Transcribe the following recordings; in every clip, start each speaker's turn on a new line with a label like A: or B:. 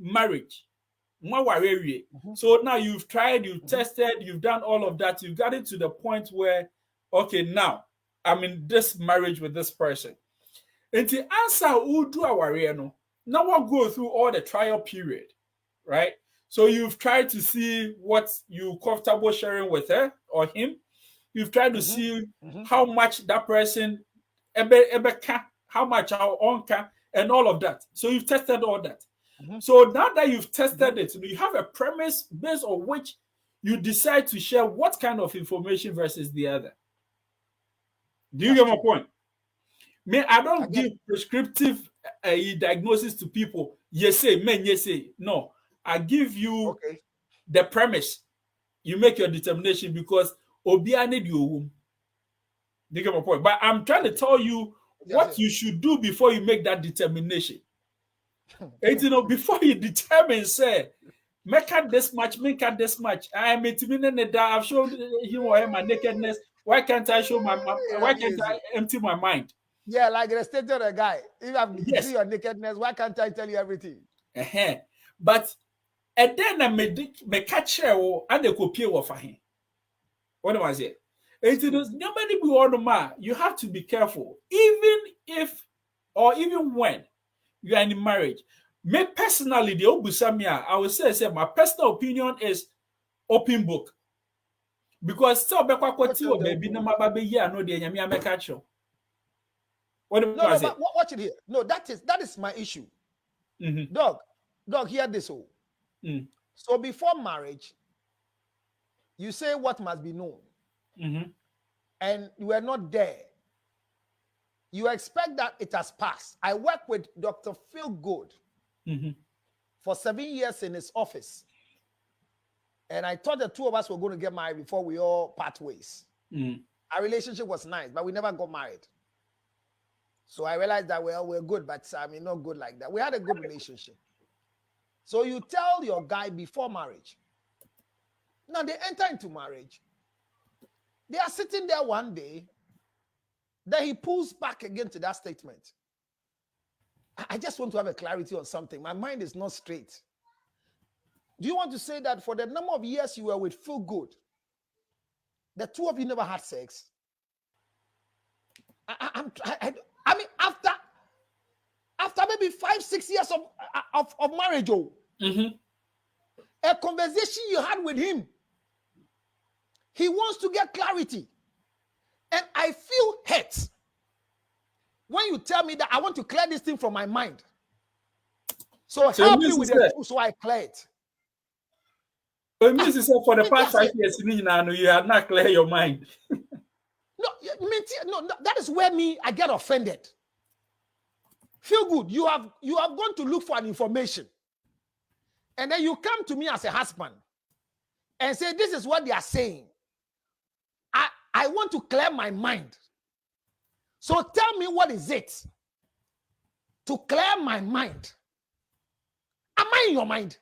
A: marriage. So now you've tried, you've tested, you've done all of that. You've gotten to the point where, okay, now I'm in this marriage with this person. And the answer who do our no, now we'll go through all the trial period, right? So you've tried to see what you comfortable sharing with her or him. You've tried to see how much that person how much our own can, and all of that. So you've tested all that. So now that you've tested it, you have a premise based on which you decide to share what kind of information versus the other. Do you get my point? Me, I don't give prescriptive diagnosis to people. Yes, say, men, yes, say. No, I give you the premise. You make your determination because Obia need your womb. Do you get my point? But I'm trying to tell you what you should do before you make that determination. And before you determine, say, make out this much, I am intimidated that I've shown him or her my nakedness. Why can't I show why can't I empty my mind?
B: Yeah, like the state of the guy. If I'm see your nakedness, why can't I tell you everything?
A: But and then I may catch her and they copy for him. What was it? Nobody be on the man. You have to be careful, even if or even when you are in marriage. Me personally, the Obusamia, I would say my personal opinion is open book. Because still baby no baby yeah no the nyame ameka cho.
B: No, but watch it here. No, that is my issue. Dog, hear this. So before marriage, you say what must be known, and you are not there. You expect that it has passed. I work with Dr. Phil Good for 7 years in his office, and I thought the two of us were going to get married before we all part ways. Our relationship was nice, but we never got married. So I realized that, well, we're good, but I mean, not good like that. We had a good relationship. So you tell your guy before marriage. Now they enter into marriage. They are sitting there one day. Then he pulls back again to that statement. I just want to have a clarity on something. My mind is not straight. Do you want to say that for the number of years you were with Phil Good, the two of you never had sex? I mean, after maybe 5-6 years of marriage, a conversation you had with him, he wants to get clarity. And I feel hurt when you tell me that I want to clear this thing from my mind. So help me with the truth so I clear it.
A: So it means for the past 5 years, you have not cleared your mind.
B: No, that is where I get offended. Feel good. You have gone to look for an information. And then you come to me as a husband and say, this is what they are saying. I want to clear my mind. So tell me, what is it to clear my mind? Am I in your mind?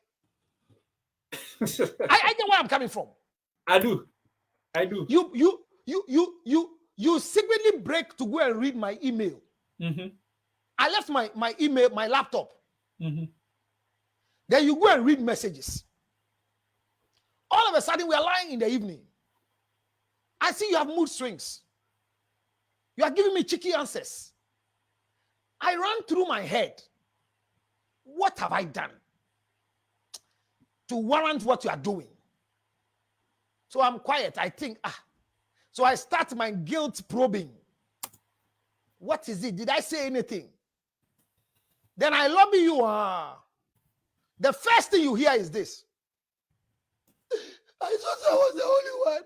B: I get where I'm coming from.
A: I do.
B: You secretly break to go and read my email. I left my email, my laptop. Then you go and read messages. All of a sudden, we are lying in the evening. I see you have mood swings. You are giving me cheeky answers. I ran through my head. What have I done to warrant what you are doing? So I'm quiet. I think, So I start my guilt probing. What is it? Did I say anything? Then I lobby you. The first thing you hear is this. I thought I was the only one.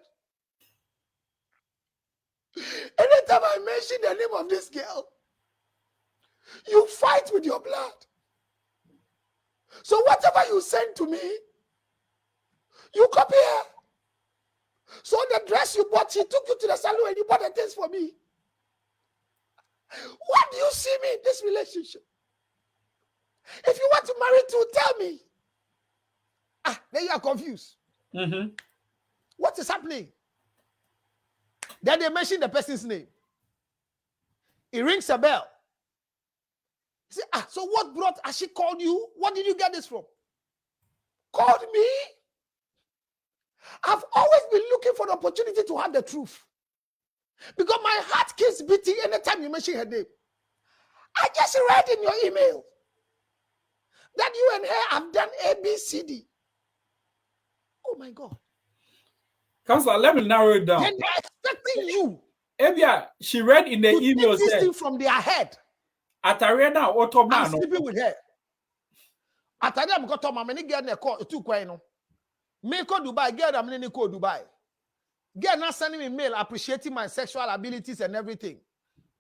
B: Anytime I mention the name of this girl, you fight with your blood. So whatever you send to me, you copy her. So the dress you bought, she took you to the salon and you bought the things for me. What do you see me in this relationship? If you want to marry too, tell me. Then you are confused. What is happening? Then they mention the person's name. It rings a bell. You say, so what brought, has she called you? What did you get this from? called me. I've always been looking for the opportunity to have the truth. Because my heart keeps beating anytime you mention her name. I just read in your email that you and her have done ABCD. Oh my God.
A: Counselor, let me narrow it down.
B: Then they're expecting you.
A: Ebia, she read in the email
B: this thing from their head.
A: Atarena Ottoman.
B: I'm sleeping with her. Atarena I'm got to many girl ne call two kwano. Me call Dubai, girl I'm in call Dubai. Girl not sending me mail appreciating my sexual abilities and everything.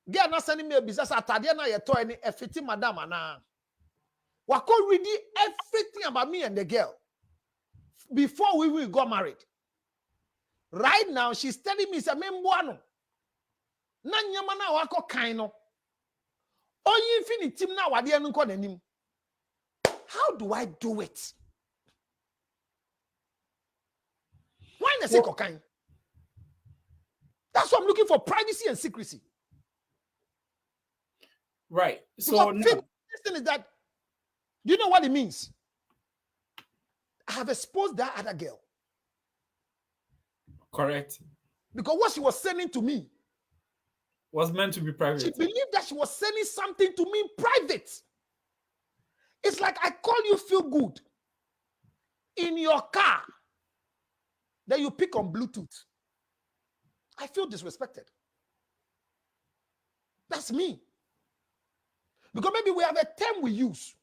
B: Girl not sending me a business Atarena ye to any fitting madam ana. Wako ready everything about me and the girl before we got married. Right now, she's telling me, "Membuano, na nyama na wako kaino. Only infinity na wadi anu ko nanim. How do I do it? Why na say cocaine? That's what I'm looking for: privacy and secrecy.
A: Right. So
B: this thing is that. Do you know what it means? I have exposed that other girl.
A: Correct.
B: Because what she was sending to me
A: was meant to be private.
B: She believed that she was sending something to me in private. It's like I call you feel good in your car. Then you pick on Bluetooth. I feel disrespected. That's me. Because maybe we have a term we use.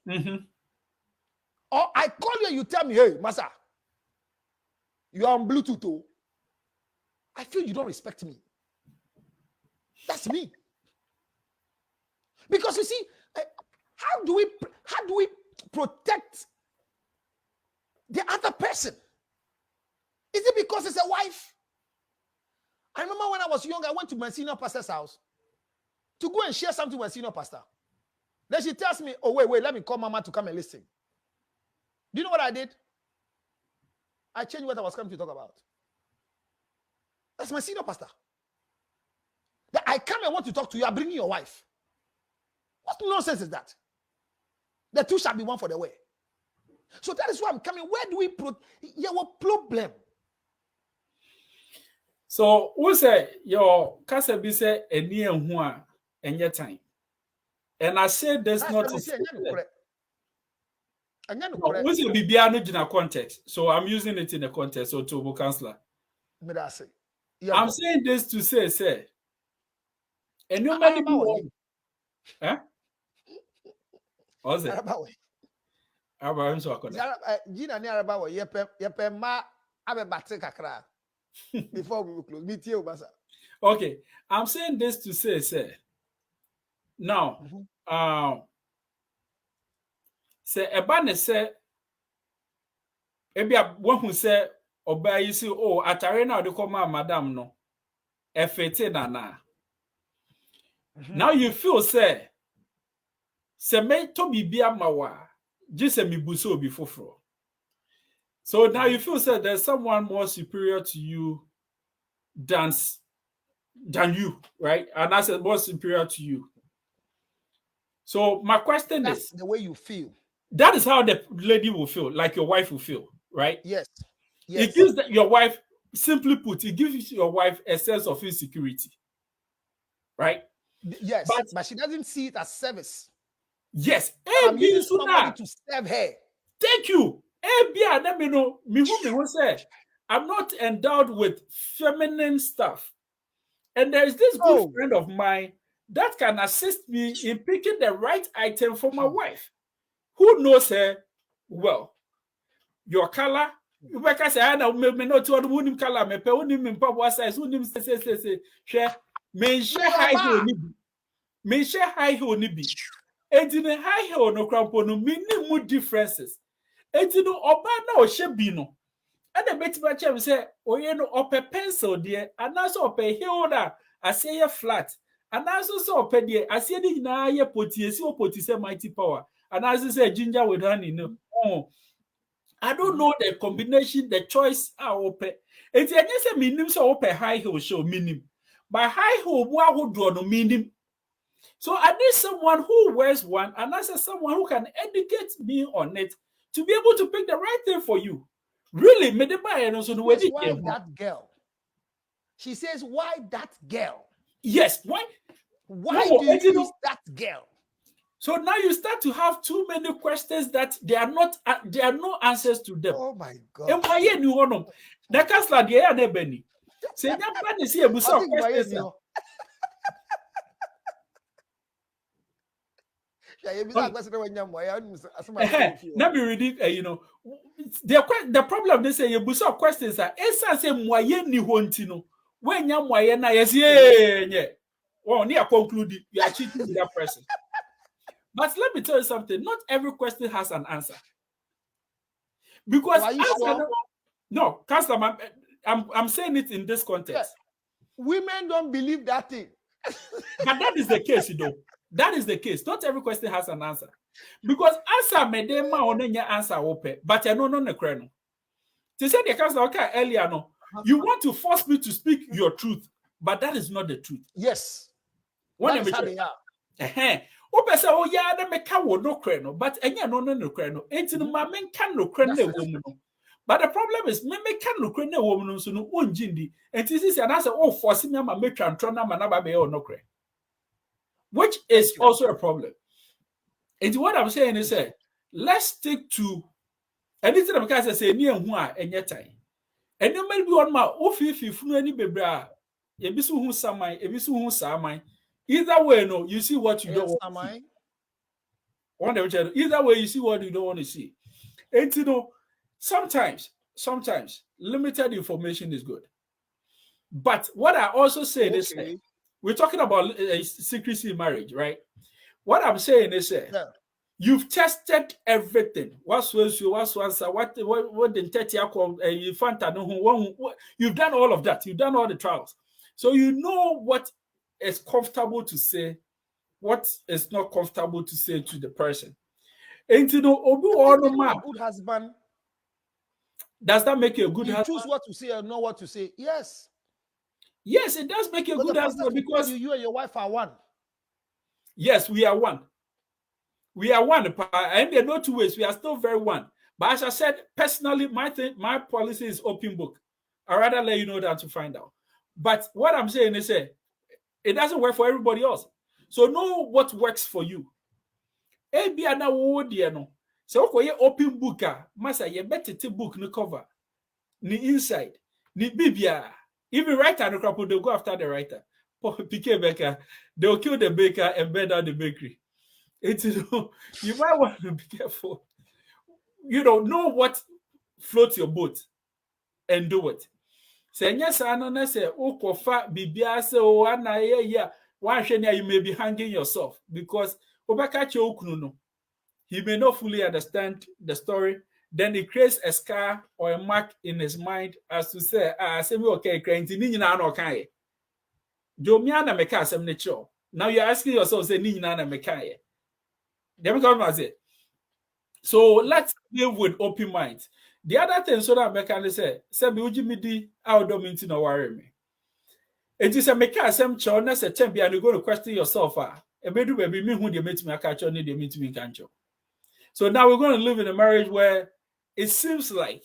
B: Or I call you and you tell me, hey, Masa, you are on Bluetooth. Oh. I feel you don't respect me. That's me. Because you see, how do we protect the other person? Is it because it's a wife? I remember when I was young, I went to my senior pastor's house to go and share something with my senior pastor. Then she tells me, oh, wait, let me call Mama to come and listen. Do you know what I did? I changed what I was coming to talk about. That's my senior pastor. That I come and want to talk to you, I bring your wife. What nonsense is that? The two shall be one for the way. So that is why I'm coming. Where do we put your problem?
A: So, who say your casa be say a near one and your time? And I said there's not a what's your BBR in a context? So I'm using it in a context, so to counselor. I'm saying this to say, and nobody be huh? What's it? Abraham so
B: Gina near about yepe ma abe batte kakra before we close. Meet you, Basa.
A: Okay, I'm saying this to say now, say ebane say ebia one who say oba you see oh atare na de come madam no efete na now you feel say me to bibia mawa just me buso obi foforo. So now you feel say there's someone more superior to you than you, right? And that's more superior to you. So my question is
B: the way you feel.
A: That is how the lady will feel, like your wife will feel, right?
B: Yes.
A: It gives your wife, simply put, it gives your wife a sense of insecurity, right?
B: Yes, but she doesn't see it as service.
A: Yes.
B: I'm using somebody to serve her.
A: Thank you. Let me know. I'm not endowed with feminine stuff. And there is this good friend of mine that can assist me in picking the right item for my wife, who knows her well. Your color, you can say, I know me not to the color, me pe unim papa size, unim say, share, me share high heel nibi. Me share high heel nibi. And in a high heel no crampo no minimum differences. And you know, oba na o shebino. And the bit my chair say, oh, you know, up a pencil, dear, and also up a heel that I say a flat. And also so up a dear, I see the na ye poti, so poti say mighty power. And as I say, ginger with honey, no. Oh, I don't know the combination, the choice are open. It's just a minimum so open high heel show minimum. But high heel, what would draw no minimum? So I need someone who wears one, and I said someone who can educate me on it to be able to pick the right thing for you. Really,
B: yes, why that girl? She says, why that girl?
A: Yes, why?
B: Why do you use that girl?
A: So now you start to have too many questions that there are no answers to them.
B: Oh my God.
A: And why you know the counselor the are Benny. Say that plan is here questions. Let me read it. The problem they say you busa questions are esa say moye ni hontino. When ya moye na yes yeah. Well, near conclude you are cheating with that person. But let me tell you something. Not every question has an answer. Because no, Counselor, I'm saying it in this context.
B: Yeah. Women don't believe that thing.
A: But that is the case, That is the case. Not every question has an answer. Because answer may dem on answer open, but I know no creno. To say the Counselor earlier, no, you want to force me to speak your truth, but that is not the truth.
B: Yes. That is how they are.
A: Ope say oh yeah na meka wo no creno, but enya no creno. Enti no ma menka no creno wo mu no. But the problem is, me can look at the woman so no one jindi. And this is an answer, oh, for senior ma make and trona manaba be or no cre. Which is also a problem. And what I'm saying is, let's stick to anything I'm going to say near one and yet time. And then maybe on my if you any bebra, a bisu who samai, a bisu who samai. Either way, no, you see what you don't want to see. Either way, you see what you don't want to see. And you know, sometimes limited information is good. But what I also say is, we're talking about secrecy in marriage, right? What I'm saying is, you've tested everything. What you've done all of that. You've done all the trials. So you know what is comfortable to say, what is not comfortable to say to the person. And you know,
B: a good husband.
A: Does that make you a good husband?
B: You choose what to say or not what to say. Yes.
A: Yes, it does make you a good husband because
B: you and your wife are one.
A: Yes, we are one. We are one, and there are no two ways. We are still very one. But as I said, personally, my policy is open book. I'd rather let you know than to find out. But what I'm saying is, it doesn't work for everybody else. So know what works for you. So okay, open book. Masa you better book no cover, ni inside, ni bibia. Even writer no crap, they'll go after the writer. PK baker, they'll kill the baker and burn down the bakery. You might want to be careful. You don't know what floats your boat and do it. Say yes, I know. Say oh, kofa bibia say oh, ana yeah. You may be hanging yourself because he may not fully understand the story. Then it creates a scar or a mark in his mind as to say, say me okay, now you're asking yourself, say so let's live with open minds. The other thing, so that I say me out don't mean to no worry me. It is a meka some chona say champion you going to question yourself. Baby me who they meet me catch on they meet me can't. So now we're going to live in a marriage where it seems like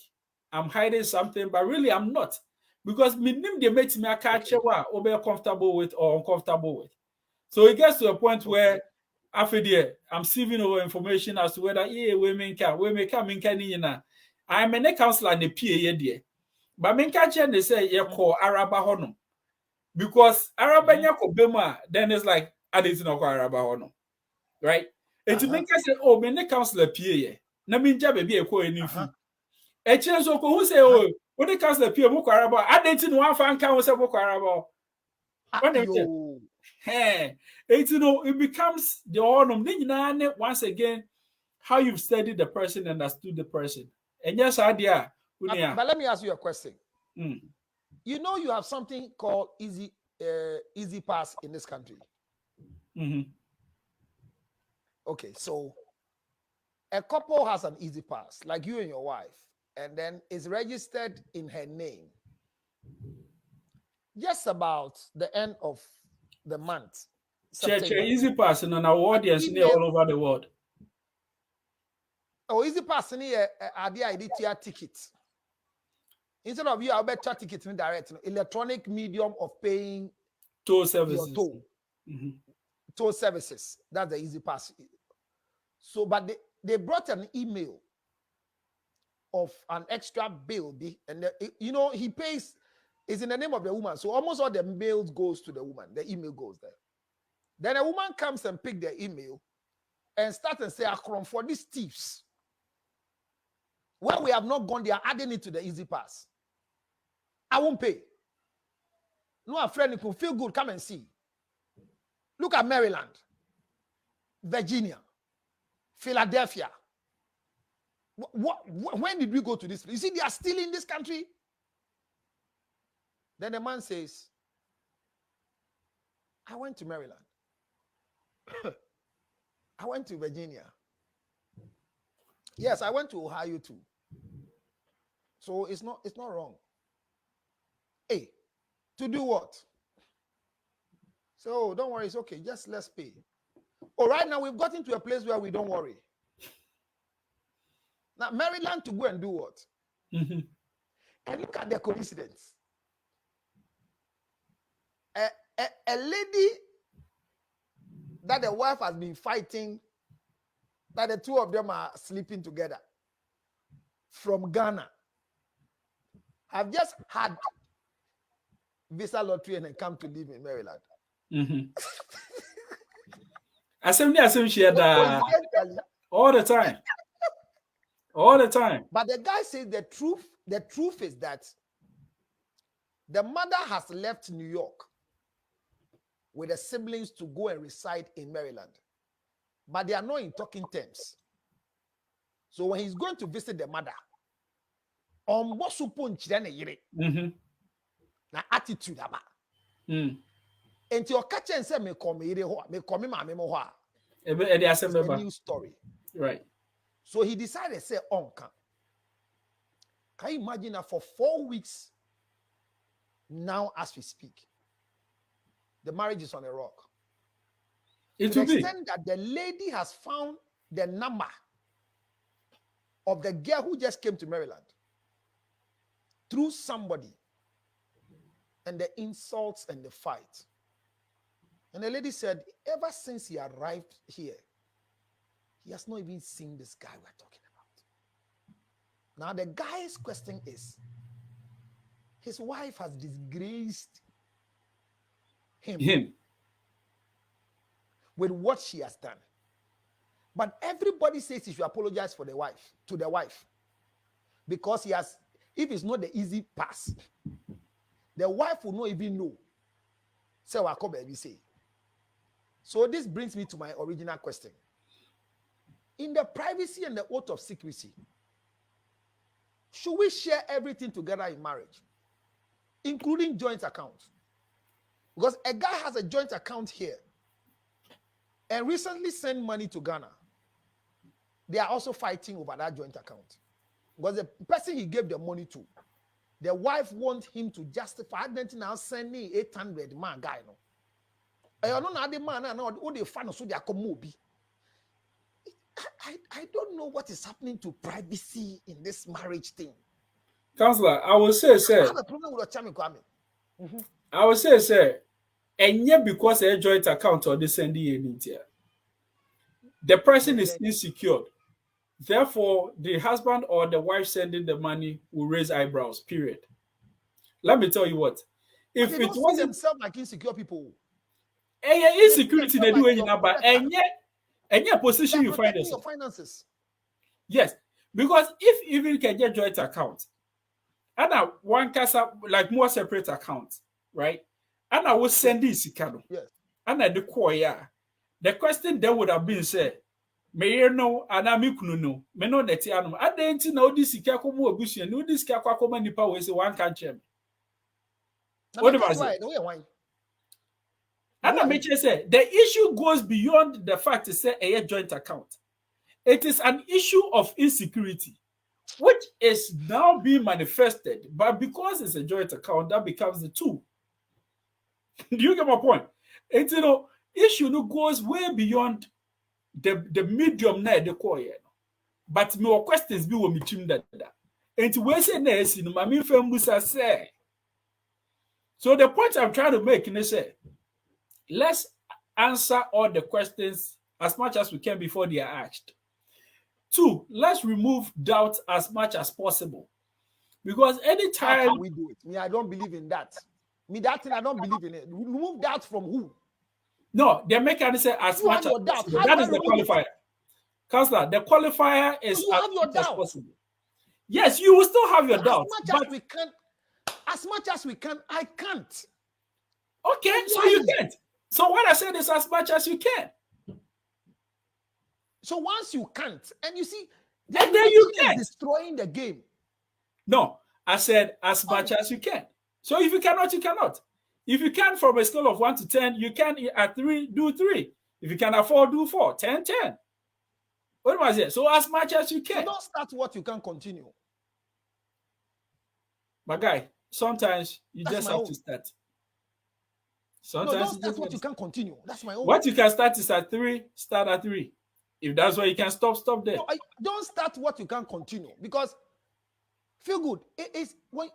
A: I'm hiding something, but really I'm not. Because me they make me catch or be comfortable with or uncomfortable with. So it gets to a point where after there, I'm receiving over information as to whether women can I'm a counselor in the PA there. But men catch and they say you call Araba Hono. Because Araba Nyako Bema, then it's like I didn't know Araba Hono. Right? And to make us say, oh, men counselor PA. Na minja baby a call any fee. A chance of who say, oh, when the counselor PA Boko Araba, I didn't know one fan counsel Boko Araba. Hey, it becomes the honor. Once again, how you've studied the person and understood the person. And yes, idea.
B: But let me ask you a question. You know, you have something called easy pass in this country. Okay, so a couple has an easy pass, like you and your wife, and then it's registered in her name. Just about the end of the month.
A: Easy pass on our audience all over the world.
B: Oh, easy pass ni idea ticket. Instead of you, I'll bet tickets in direct, electronic medium of paying
A: toll services.
B: Your toll. Toll services. That's the easy pass. So, but they brought an email of an extra bill, and he pays. It's in the name of the woman, so almost all the mail goes to the woman. The email goes there. Then a woman comes and pick the email and start and say, "Akron, for these thieves, well, we have not gone, they are adding it to the easy pass. I won't pay. No, a friend, you can feel good. Come and see. Look at Maryland, Virginia, Philadelphia. When did we go to this place? You see, they are still in this country." Then the man says, "I went to Maryland. I went to Virginia. Yes, I went to Ohio too. So it's not wrong. Hey, to do what? So don't worry, it's okay. Just let's pay. All right, now we've gotten to a place where we don't worry. Now, Maryland to go and do what? And look at the coincidence. A lady that the wife has been fighting, that the two of them are sleeping together, from Ghana, have just had visa lottery and come to live in Maryland.
A: I she had all the time. All the time.
B: But the guy says the truth is that the mother has left New York with the siblings to go and reside in Maryland. But they are not in talking terms. So when he's going to visit the mother, na attitude aba. Enti o catch and say me come ire ho, me come maame mo ho a.
A: It's
B: a new story.
A: Right.
B: So he decided say onka. Can you imagine that for 4 weeks now as we speak, the marriage is on a rock.
A: To
B: the extent that the lady has found the number of the girl who just came to Maryland through somebody, and the insults and the fight. And the lady said, ever since he arrived here, he has not even seen this guy we're talking about. Now, the guy's question is, his wife has disgraced him with what she has done. But everybody says he should apologize to the wife. Because if it's not the easy pass, the wife will not even know. So I come baby say. So this brings me to my original question. In the privacy and the oath of secrecy, should we share everything together in marriage, including joint accounts? Because a guy has a joint account here and recently sent money to Ghana. They are also fighting over that joint account. Because the person he gave the money to, the wife wants him to justify that now sending 800 man guy. No, I don't know the man. No, they fan so they are come I don't know what is happening to privacy in this marriage thing.
A: Counselor, I will say, sir.
B: I have a problem with Chami Kwame.
A: I will say, sir, and yet because a joint account or the sending in here, the person is insecure. Therefore, the husband or the wife sending the money will raise eyebrows, period. Let me tell you what.
B: If it wasn't themselves like insecure people.
A: Insecurity they do anything about and yet position you find yourself.
B: Your finances.
A: Yes. Because if even you can get joint account, and one casa like more separate accounts, right? And I was sending Sikano.
B: Yes.
A: And I the choir. The question then would have been said. May no anamikunu no me no neti anum adenti na odi sika komo abusu no odi sika kwakoma nipa we say one can chem what do I say and I make say the issue goes beyond the fact to say a joint account. It is an issue of insecurity which is now being manifested, but because it's a joint account that becomes the two. Do you get my point? It's issue no goes way beyond the medium na the core. but me questions be wo me chim that. And we say na esi no mami fam busa say. So the point I'm trying to make is say let's answer all the questions as much as we can before they are asked. 2, let's remove doubt as much as possible. Because anytime
B: how can we do it? Me, I don't believe in that. Me, that thing I don't believe in it. Remove doubt from who?
A: No, they're making it say as much as possible. That is the qualifier. Counselor, the qualifier is
B: you have your doubt.
A: As possible. Yes, you will still have your doubt.
B: As much as we can, I can't.
A: Okay, so you can't. So what I said is as much as you can.
B: So once you can't, and you see,
A: and then you can
B: destroying the game.
A: No, I said as much as you can. So if you cannot, you cannot. If you can, from a scale of 1 to 10, you can at 3 do 3. If you can afford, do 4. 10, 10. What was it? So as much as you can.
B: So don't start what you can continue.
A: My guy, sometimes you just have to start.
B: Sometimes no, don't start what you can continue. That's my own.
A: What you can start is at 3, start at 3. If that's where you can stop there.
B: No, don't start what you can continue, because feel good. It is when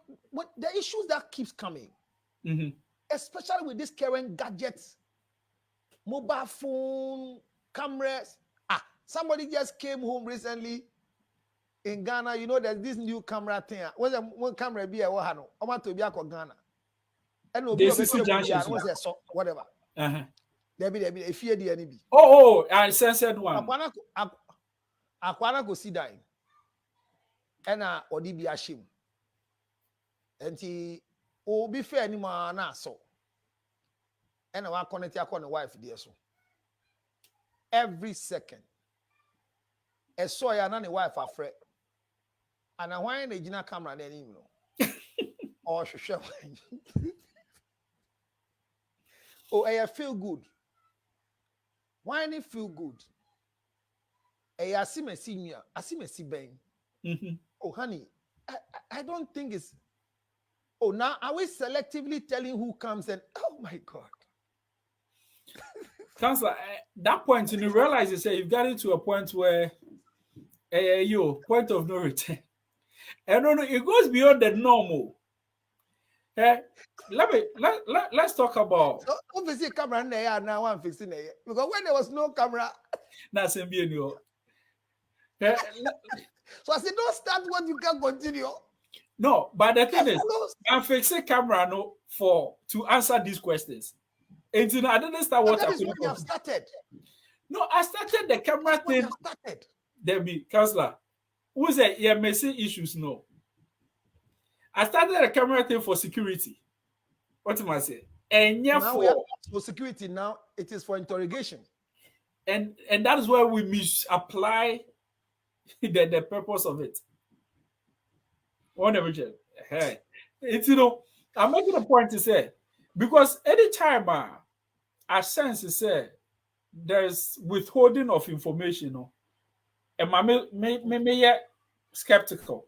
B: the issues that keeps coming, especially with these current gadgets, mobile phone, cameras. Somebody just came home recently in Ghana. You know, there's this new camera thing. When camera be a wahano, I want to be a Ghana. And whatever. There be if you the enemy.
A: Oh, I censored one.
B: Akwana go see die. And odi bi ashim. Enti o be fair ni ma na so. And wa connect your wife there so. Every second. E so ya na ne wife afre. And why na gina camera na ni no. Or hwehwe. Oh, I feel good. Why it feel good? I see my senior, I see my sibling. Oh, honey, I don't think it's. Oh, now are we selectively telling who comes and? Oh my God.
A: Counselor, that point, you realize you say you've got it to a point where, point of no return. And no, it goes beyond the normal. Let's talk about.
B: So obviously, camera there now I'm fixing it because when there was no camera,
A: that's NBA.
B: So I said, don't start what you can continue.
A: No, but the thing is, I'm fixing camera to answer these questions. And you know, I didn't start what
B: I could have started.
A: No, I started the camera thing. There be counselor. Who said yeah, messy issues? No. I started the camera thing for security. What am I saying? And yeah,
B: for security now, it is for interrogation.
A: And that is where we misapply the purpose of it. Hey, it's I'm making a point to say because anytime I sense say there's withholding of information, and me skeptical.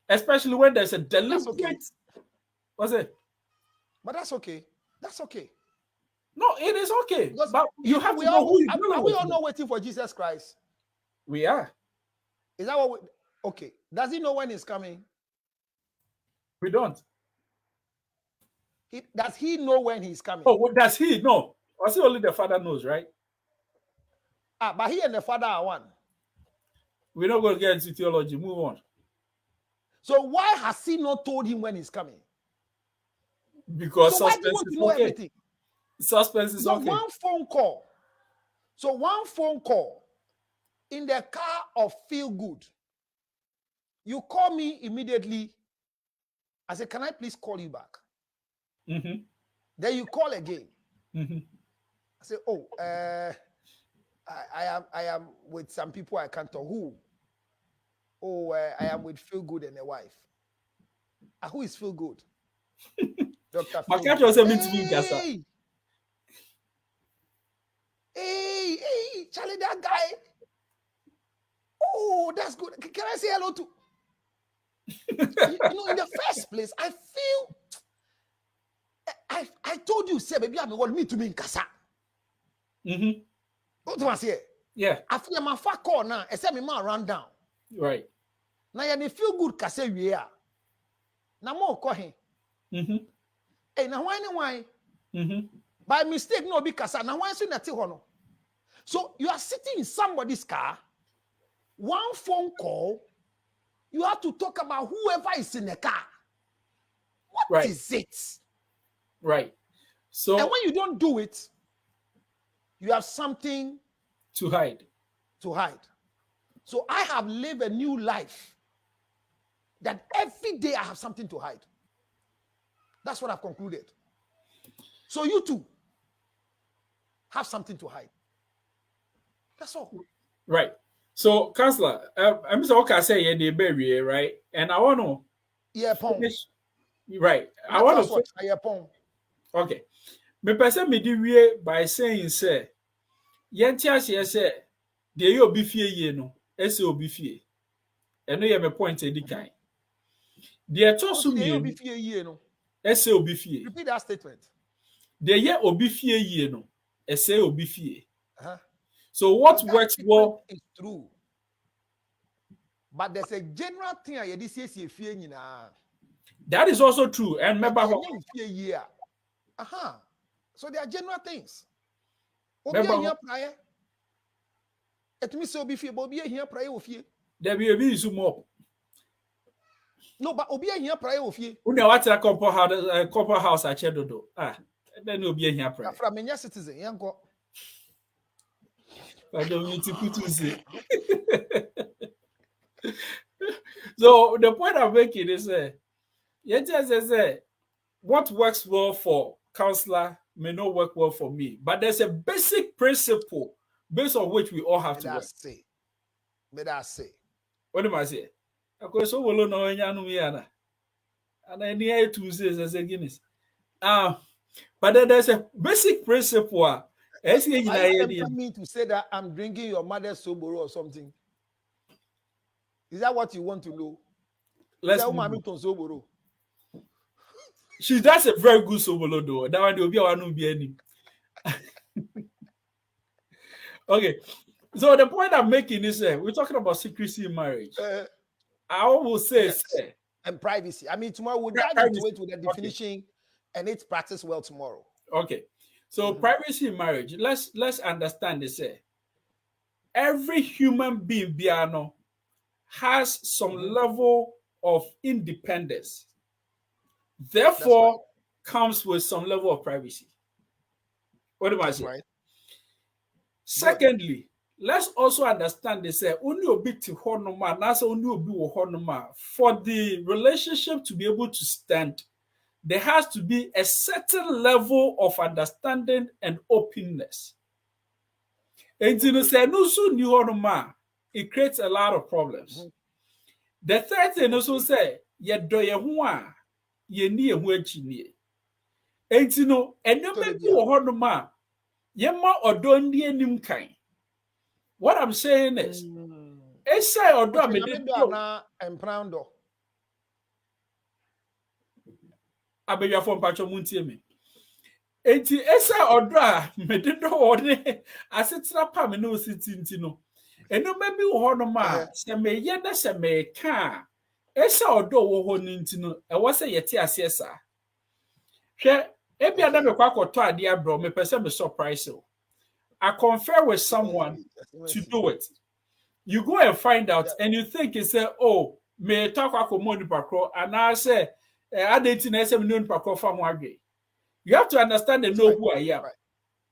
A: Especially when there's a deliberate.
B: Okay.
A: What's it?
B: But that's okay. That's okay.
A: No, it is okay.
B: Because
A: but you have to know who you
B: are we all not waiting for Jesus Christ?
A: We are.
B: Is that what we... Okay. Does he know when he's coming?
A: We don't.
B: Does he know when he's coming?
A: Oh, does he? No. I see only the Father knows, right?
B: But he and the Father are one.
A: We're not going to get into theology. Move on.
B: So why has he not told him when he's coming?
A: Because suspense is okay. Everything? Suspense is okay.
B: One phone call. So one phone call in the car of Feel Good. You call me immediately. I said, can I please call you back? Then you call again. I say, oh, I am with some people I can't talk. Who? Oh, I am with Feel Good and a wife. Who is Feel Good? Dr.
A: Feel Good.
B: Hey, Charlie, that guy. Oh, that's good. Can I say hello to? In the first place, I feel. I told you, say, baby, I'm going to meet me in Casa.
A: What
B: do I say?
A: Yeah.
B: After my far call now, except me man run down.
A: Right.
B: Now you feel good kase we are. Now more call him. Hey, now why? By mistake, no be kasa. Now why so nati hono? So you are sitting in somebody's car, one phone call, you have to talk about whoever is in the car. What is it?
A: Right. So,
B: and when you don't do it, you have something
A: to hide.
B: So I have lived a new life that every day I have something to hide. That's what I've concluded. So you too have something to hide. That's all.
A: Right. So, Counselor, I'm so okay say yeah, they bury, right? And I want to finish. Right. I want to okay. Me person me di by saying say yenti ase say de ye obi fie ye no ese obi fie. Eno ye me point edi kan. De to so
B: de
A: obi
B: fie ye no
A: ese obi fie.
B: Repeat that statement.
A: De ye obi fie ye no ese obi fie. So
B: what
A: works well
B: is true. But there's a general thing I did say fie nyina.
A: That is also true. And remember
B: so there are general things.
A: Remember
B: it means so be fie, but obi here prayer of fie.
A: There be a bit zoom up.
B: No, but obi here prayer of fie.
A: Una what a couple house at Chedodo. Then you'll be here prayer.
B: From a citizen, yanko.
A: I don't need to put to say. So the point I'm making is what works well for counselor may not work well for me. But there's a basic principle based on which we all have to work.
B: May I say?
A: What am I saying? Of course, so will know and then the Tuesdays as a Guinness. But then there's a basic principle.
B: Are you tempting me to say that I'm drinking your mother's soboro or something? Is that what you want to know?
A: Let's she does a very good sobolo though. That one will be one be any. Okay. So the point I'm making is we're talking about secrecy in marriage. I will say
B: and privacy. I mean, tomorrow we'll dive into it with the definition and it's practiced well tomorrow.
A: Okay. So privacy in marriage. Let's understand this. Every human being biano has some level of independence. Therefore, comes with some level of privacy. What am I saying? Right. Secondly, let's also understand this. Only a bit to honoma, that's only a bit honoma. For the relationship to be able to stand, there has to be a certain level of understanding and openness. And it creates a lot of problems. The third thing also say, ye do ye hua, ye ni ye hua chini. And you know, and you may be honoma, ye ma odo ndi enim kind. What I'm saying is, say odo me de
B: emprando.
A: Abeya from pacho muntie me. Enti esa odo a me de do one asetena pa me no sitinti no. Eno maybe honoma se me ye na se me ka esa odo wo ho ninti no e wo se yete ase sa. Hwe ebia na me kwa koto ade abro me pese me surprise o. I confer with someone to do it. You go and find out and you think you say, oh, me talk akoma nipa kro and I say adenti na ese me nipa kro fa mo agwe. You have to understand and know who I am.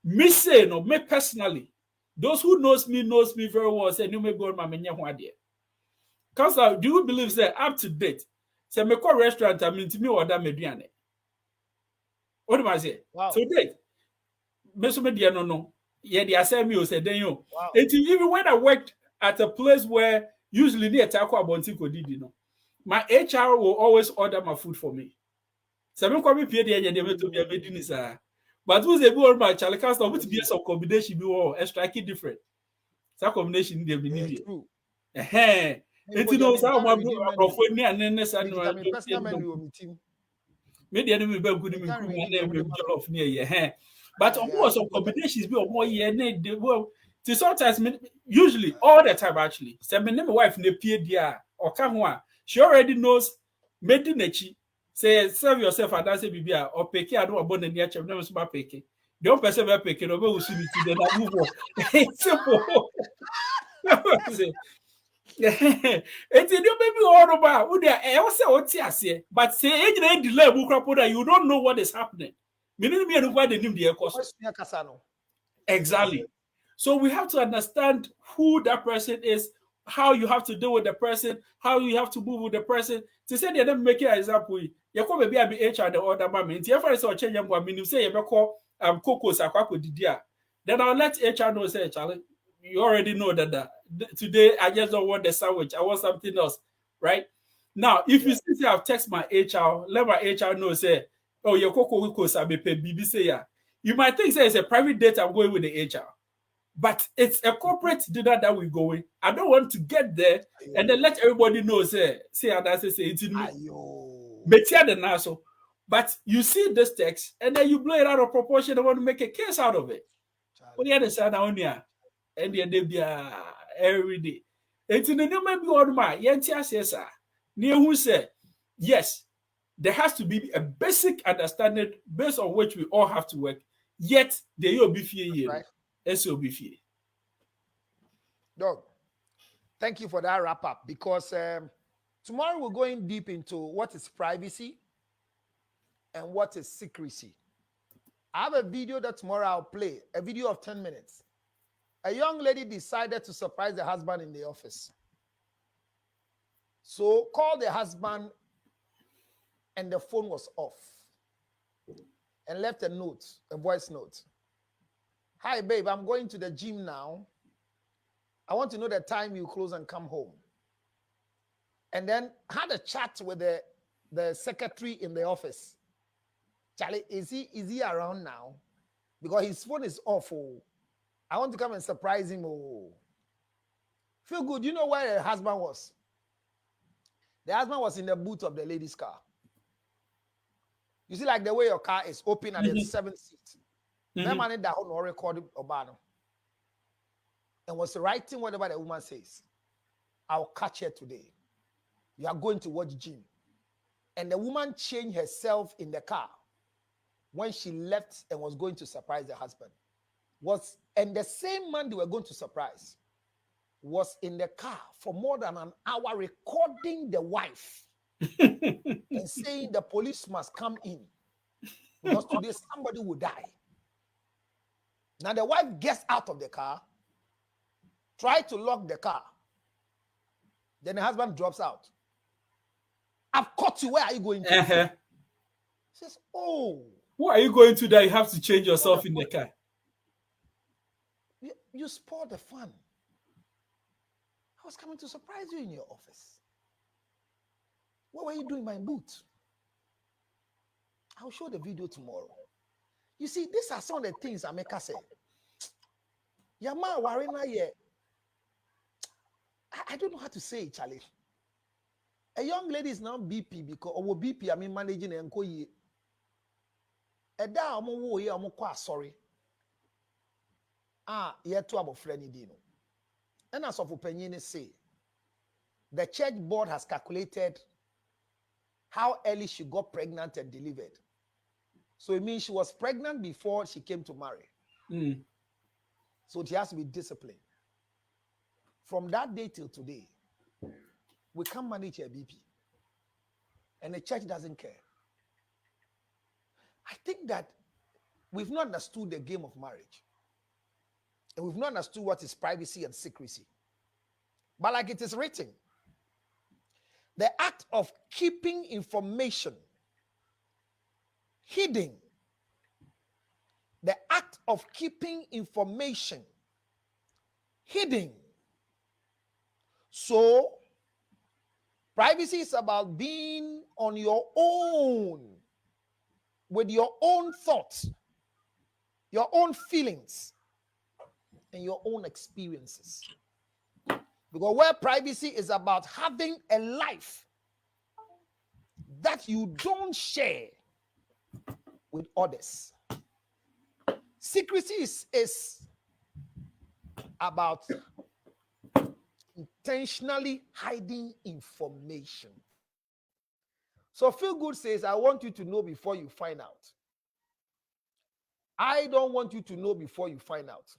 A: Me say no, me personally, those who knows me very well. Say you may go my menya ho ade. Cause do you believe say up to date? Say me call restaurant I mean to me order meduane. What do I say?
B: Wow.
A: So date. Me so me dia no. Yeah, they say me o say then yo. Even when I worked at a place where usually near Tako Abonti Kodidi no, my HR will always order my food for me. So me come pay the they to be a medini sir. But who's a good my Charlie Castle with be some combination be all strike different. Some combination they be need. It knows how my bro ni anene sa no. Me the enemy be good me ku na jollof near ye. But almost some combinations be more ye na sometimes, usually, all the time actually, say my name wife ne pie dia or come she already knows made nechi. Say serve yourself and that's a bibia or peke I don't abon the near never super peke. Don't person be peke no be usunity then I move on. It's simple. It's a new baby all over. Would there also what see but say age delay that you don't know what is happening. Meaning me and why they name the cost. Exactly. So we have to understand who that person is, how you have to deal with the person, how you have to move with the person. To say they don't make an example, you come maybe I be HR the other moment. If I saw change them, mean say you call cocos aquaco didia. Then I'll let HR know say Charlie, you already know that today I just don't want the sandwich. I want something else, right? Now, if you see I've text my HR, let my HR know say, oh your cocos I be paid BB say yeah. You might think say it's a private date I'm going with the HR. But it's a corporate dinner that we're going. I don't want to get there and then let everybody know, say and I say it's in me. The naso. But you see this text and then you blow it out of proportion and want to make a case out of it. What the other side on here? And the day be every day. It's in the new maybe on my yentia says, near who said, yes, there has to be a basic understanding based on which we all have to work. Yet they will be fear. SOB.
B: Dog, thank you for that wrap up because tomorrow we're going deep into what is privacy and what is secrecy. I have a video that tomorrow I'll play, a video of 10 minutes. A young lady decided to surprise the husband in the office. So called the husband and the phone was off and left a note, a voice note. Hi, babe, I'm going to the gym now. I want to know the time you close and come home. And then had a chat with the secretary in the office. Charlie, is he around now? Because his phone is off. Oh. I want to come and surprise him. Oh. Feel good. You know where the husband was? The husband was in the boot of the lady's car. You see, like the way your car is open at the 7th seat. That man that no recorded Obano. And was writing whatever the woman says. I'll catch her today. You are going to watch gym. And the woman changed herself in the car when she left and was going to surprise the husband. And the same man they were going to surprise was in the car for more than an hour recording the wife and saying the police must come in because today somebody will die. Now the wife gets out of the car, tries to lock the car. Then the husband drops out. I've caught you. Where are you going to? He says, oh.
A: Where are you going to that you have to change yourself in the car?
B: You spoiled the fun. I was coming to surprise you in your office. What were you doing in my boot? I'll show the video tomorrow. You see, these are some of the things Ameka said. Yama Warina ye. I don't know how to say it, Charlie. A young lady is now BP because or BP, I mean managing and go ye. Eda omo wo ye omo kwa sorry. Ye to abo friend dino. And as of opinion say, the church board has calculated how early she got pregnant and delivered. So it means she was pregnant before she came to marry. So she has to be disciplined. From that day till today, we can't manage her BP. And the church doesn't care. I think that we've not understood the game of marriage. And we've not understood what is privacy and secrecy. But like it is written, the act of keeping information hidden, the act of keeping information hidden. So, privacy is about being on your own, with your own thoughts, your own feelings, and your own experiences. Because where privacy is about having a life that you don't share with others. Secrecy is about intentionally hiding information. So Feel Good says, I want you to know before you find out. I don't want you to know before you find out.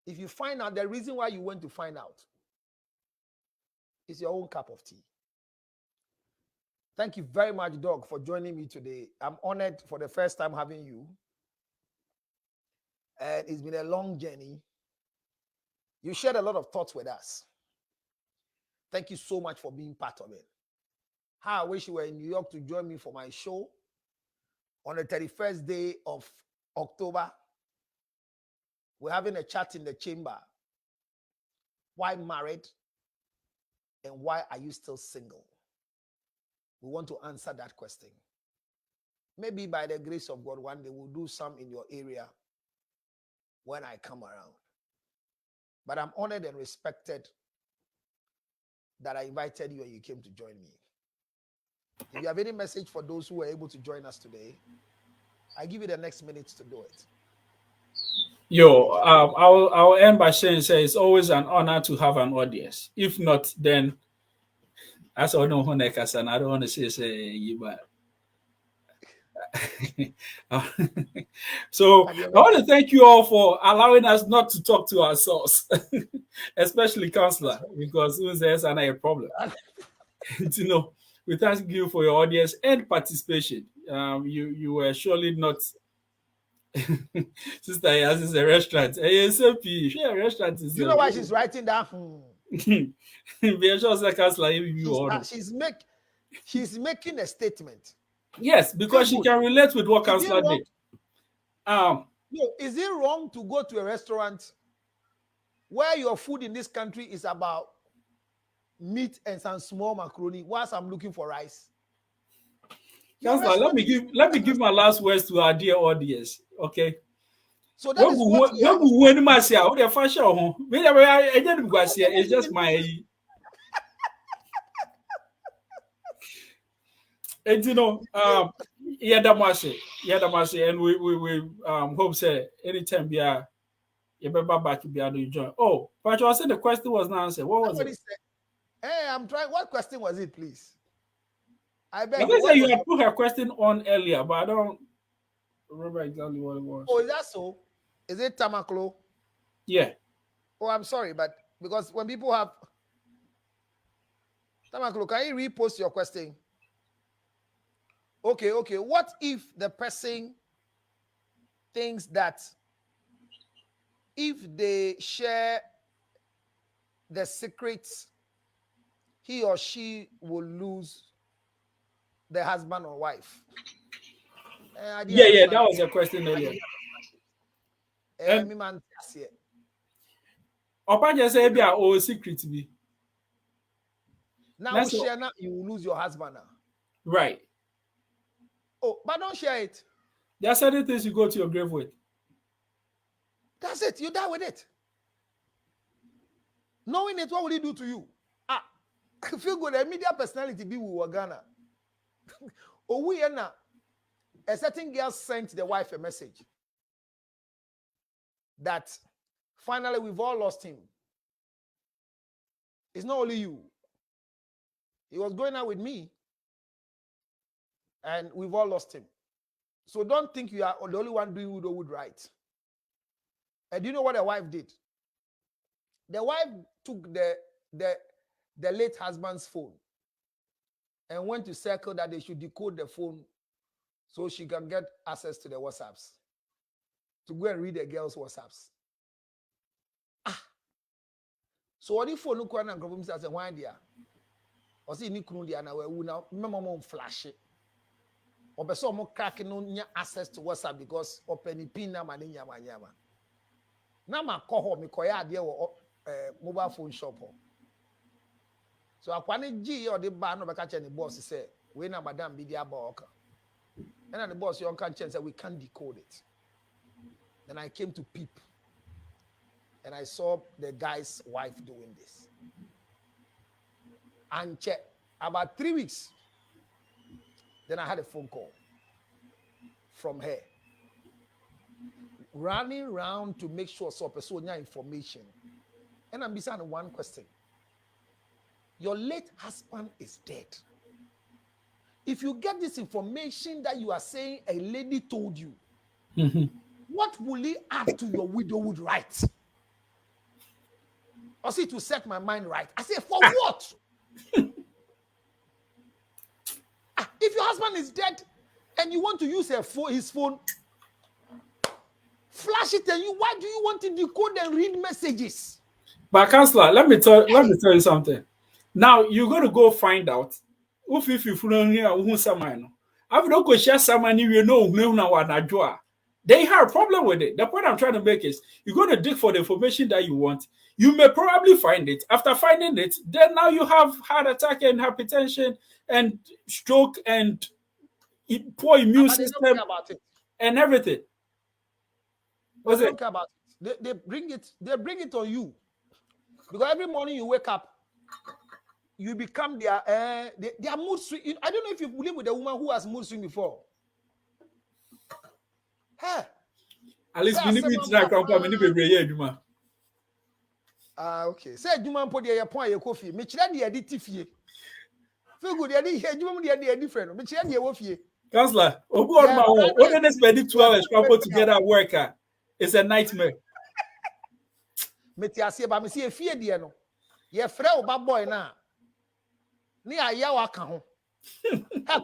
B: If you find out, the reason why you went to find out is your own cup of tea. Thank you very much, Doug, for joining me today. I'm honored for the first time having you. And it's been a long journey. You shared a lot of thoughts with us. Thank you so much for being part of it. How I wish you were in New York to join me for my show on the 31st day of October. We're having a chat in the chamber. Why married? And why are you still single? We want to answer that question. Maybe by the grace of God, one day we'll do some in your area when I come around. But I'm honored and respected that I invited you and you came to join me. If you have any message for those who were able to join us today, I give you the next minutes to do it.
A: I'll end by saying, it's always an honor to have an audience. If not, then as I know Honekas, and I don't want to say you, but so I want to thank you all for allowing us not to talk to ourselves, especially counselor, because there's a problem. We thank you for your audience and participation. You were surely not. Sister, yes, it's a restaurant. A restaurant is.
B: You know why she's writing down? She's making a statement.
A: Yes, because she can relate with what counselor did.
B: Is it wrong to go to a restaurant where your food in this country is about meat and some small macaroni whilst I'm looking for rice?
A: Counselor, let me give my last words to our dear audience. Okay.
B: So that is what
A: it's just my and and we hope say anytime you better back to be able to join. Oh, but I said the question was not answered. What was it?
B: Hey, I'm trying. What question was it, please? I beg
A: you. You had put her question on earlier, but I don't remember exactly what it was.
B: Oh, is that so? Is it Tamaklo?
A: Yeah.
B: Oh, I'm sorry, but because when people have Tamaklo, can you repost your question? Okay. What if the person thinks that if they share the secrets, he or she will lose the husband or wife?
A: Yeah, that was your question earlier. Opa say be our secret be.
B: Now share now, you will lose your husband now.
A: Right.
B: Oh, but don't share it.
A: There are certain things you go to your grave with.
B: That's it. You die with it. Knowing it, what will it do to you? I feel good. A media personality be with Ghana. Oh, we are now. A certain girl sent the wife a message that finally we've all lost him. It's not only you. He was going out with me, and we've all lost him. So don't think you are the only one doing Wood right. And do you know what the wife did? The wife took the late husband's phone and went to circle that they should decode the phone so she can get access to the WhatsApps, to go and read the girl's WhatsApps. So what if phone look and confirm says why dia? Or see ni kunu dia na we now memo flash it. Or be so mo crack no access to WhatsApp because open pin na ma nyama. Na ma call home me koya ade wo mobile phone shop. So akwane G or the bar no be catch any boss say we na madam be dia ba oka. And the boss you can say we can't decode it. Then I came to peep. And I saw the guy's wife doing this. And check about 3 weeks. Then I had a phone call from her. running around to make sure so person information. And I'm asking one question. Your late husband is dead. If you get this information that you are saying a lady told you, what will it add to your widowhood rights? Or see to set my mind right. I say, for what? If your husband is dead and you want to use his phone, flash it and why do you want to decode and read messages?
A: But counselor, let me tell you something. Now you're going to go find out if you don't hear who someone. I don't go share someone you know who now what they have a problem with it. The point I'm trying to make is you're going to dig for the information that you want. You may probably find it. After finding it, then now you have heart attack and hypertension and stroke and poor immune
B: But they don't
A: system
B: care about it.
A: and everything.
B: But they don't care about it. They bring it on you. Because every morning you wake up, you become their mood swing. I don't know if you live with a woman who has mood swing before. Hey.
A: At least we need to try to
B: okay. Say Juma put your point your coffee. Me chira the edit fie. Feel good. The here Juma the different. Me chira the wofie.
A: Counselor, what they spend 2 hours couple together at work? It's a nightmare.
B: Me ti ase ba me see fie de no. Ye frɛ o ba boy na. Ni aya wa ka ho. Ha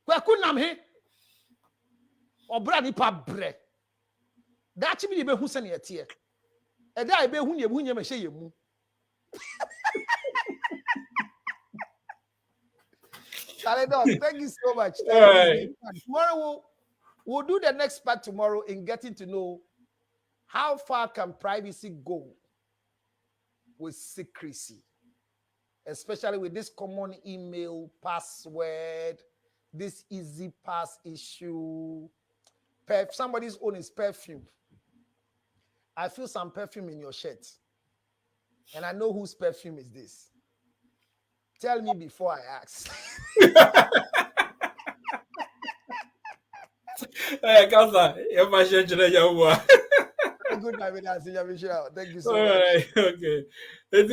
B: kwaku nam he. Obra ni pa bre. Da chi bi de be hu se ne yete. E da be hu ne bu nya me hye yemu. Charlie Dog, thank you so much. Tomorrow we'll do the next part tomorrow in getting to know how far can privacy go with secrecy, especially with this common email password, this easy pass issue. Somebody's own is perfume. I feel some perfume in your shirt, and I know whose perfume is this. Tell me before I ask.
A: Hey, Counselor, you're my share today,
B: Good night, thank you so
A: much.
B: Right,
A: okay. Thank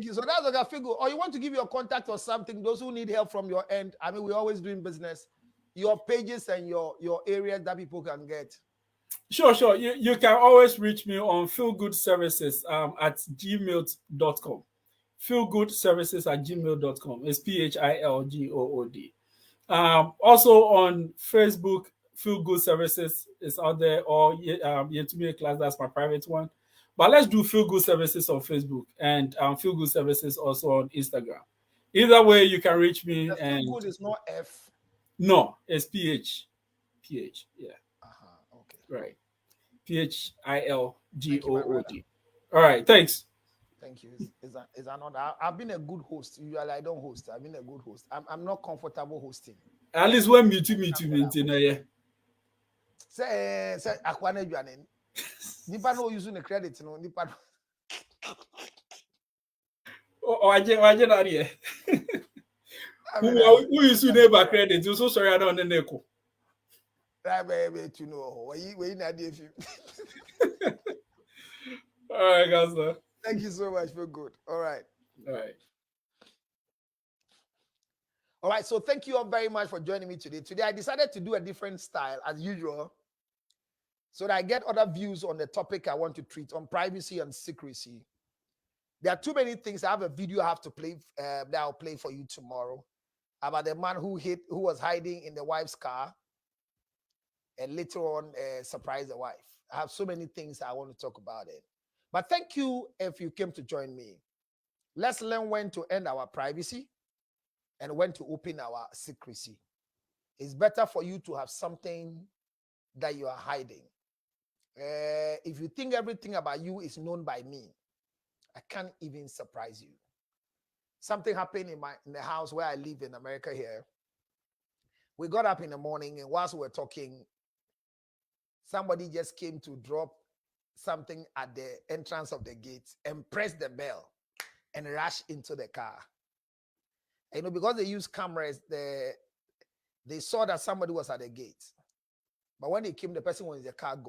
B: you. So that's what I figure. Or you want to give your contact or something, those who need help from your end. I mean, we're always doing business. Your pages and your areas that people can get.
A: Sure. You can always reach me on feelgoodservices at gmail.com. feelgoodservices@gmail.com. It's PHILGOOD. Also on Facebook, Feel Good Services is out there, or Yetumi Class, that's my private one. But let's do Feel Good Services on Facebook and Feel Good Services also on Instagram. Either way, you can reach me.
B: The Feel Good is not F.
A: No, it's PH. PH, yeah.
B: Okay.
A: Right. PHILGOOD. All right, thanks.
B: Thank you. Is another. I've been a good host. Usually I don't host. I've been a good host. I'm not comfortable hosting.
A: At least when me too, yeah.
B: Say akwane juane. Nipa no using the credit, no nipa.
A: Why not here? Who use neighbor credit? You so sorry I don't know.
B: Baby, to know we not if you.
A: All right, guys.
B: Thank you so much. Feel good. All right. All right. So thank you all very much for joining me today. Today I decided to do a different style as usual, so that I get other views on the topic I want to treat on privacy and secrecy. There are too many things. I have a video I have to play that I'll play for you tomorrow about the man who was hiding in the wife's car and later on surprised the wife. I have so many things I want to talk about it. But thank you if you came to join me. Let's learn when to end our privacy and when to open our secrecy. It's better for you to have something that you are hiding. If you think everything about you is known by me, I can't even surprise you. Something happened in the house where I live in America here. We got up in the morning, and whilst we were talking, somebody just came to drop something at the entrance of the gate and pressed the bell and rushed into the car. And, because they use cameras, they saw that somebody was at the gate. But when he came, the person was in the car gone.